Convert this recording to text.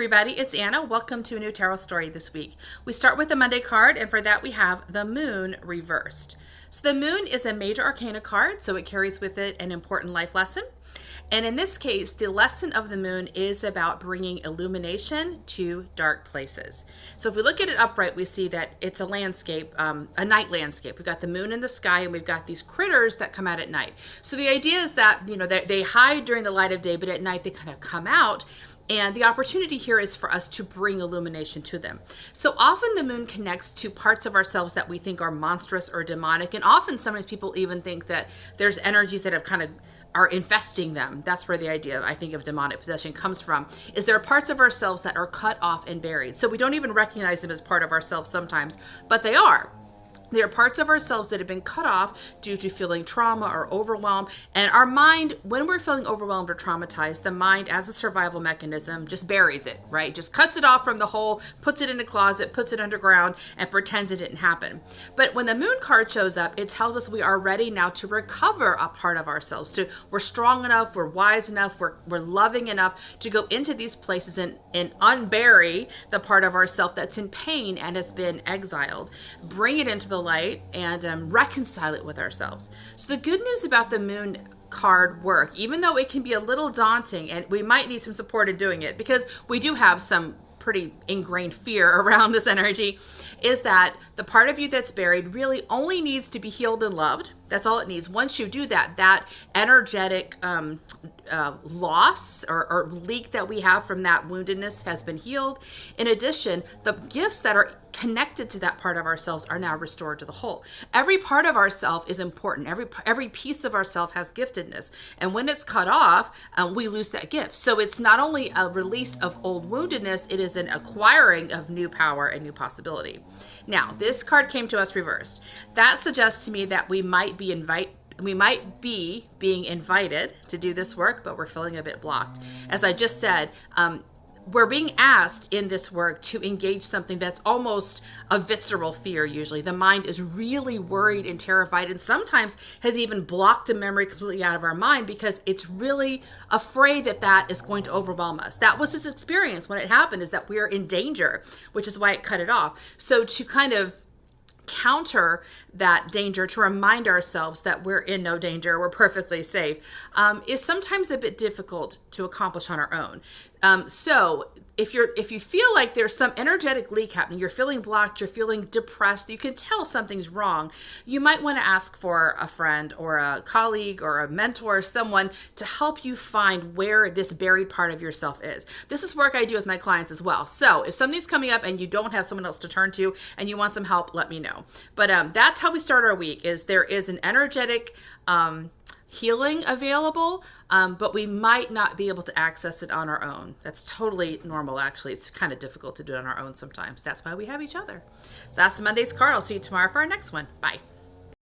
everybody, it's Anna. Welcome to a new tarot story this week. We start with the Monday card, and for that we have the Moon reversed. So the Moon is a major arcana card, so it carries with it an important life lesson. And in this case, the lesson of the Moon is about bringing illumination to dark places. So if we look at it upright, we see that it's a landscape, a night landscape. We've got the moon in the sky, and we've got these critters that come out at night. So the idea is that, they hide during the light of day, but at night they kind of come out. And the opportunity here is for us to bring illumination to them. So often the moon connects to parts of ourselves that we think are monstrous or demonic. And often sometimes people even think that there's energies that have kind of are infesting them. That's where the idea, I think, of demonic possession comes from, is there are parts of ourselves that are cut off and buried. So we don't even recognize them as part of ourselves sometimes, but they are. There are parts of ourselves that have been cut off due to feeling trauma or overwhelm. And our mind, when we're feeling overwhelmed or traumatized, the mind, as a survival mechanism, just buries it, right? Just cuts it off from the whole, puts it in a closet, puts it underground, and pretends it didn't happen. But when the moon card shows up, it tells us we are ready now to recover a part of ourselves. We're strong enough, we're wise enough, we're loving enough to go into these places and unbury the part of ourself that's in pain and has been exiled. Bring it into the light and reconcile it with ourselves. So the good news about the moon card work, even though it can be a little daunting and we might need some support in doing it because we do have some pretty ingrained fear around this energy, is that the part of you that's buried really only needs to be healed and loved. That's all it needs. Once you do that, that energetic loss or leak that we have from that woundedness has been healed. In addition, the gifts that are connected to that part of ourselves are now restored to the whole. Every part of ourself is important. Every piece of ourself has giftedness. And when it's cut off, we lose that gift. So it's not only a release of old woundedness, it is an acquiring of new power and new possibility. Now, this card came to us reversed. That suggests to me that we might be being invited to do this work, but we're feeling a bit blocked. As I just said, we're being asked in this work to engage something that's almost a visceral fear usually. The mind is really worried and terrified and sometimes has even blocked a memory completely out of our mind because it's really afraid that that is going to overwhelm us. That was his experience when it happened, is that we're in danger, which is why it cut it off. So to kind of counter that danger, to remind ourselves that we're in no danger, we're perfectly safe, is sometimes a bit difficult to accomplish on our own. So if you feel like there's some energetic leak happening, you're feeling blocked, you're feeling depressed, you can tell something's wrong, you might want to ask for a friend or a colleague or a mentor, someone to help you find where this buried part of yourself is. This is work I do with my clients as well. So if something's coming up and you don't have someone else to turn to and you want some help, let me know. But that's how we start our week, is there is an energetic healing available, but we might not be able to access it on our own. That's totally normal, actually. It's kind of difficult to do it on our own sometimes. That's why we have each other. So that's Monday's card. I'll see you tomorrow for our next one. Bye.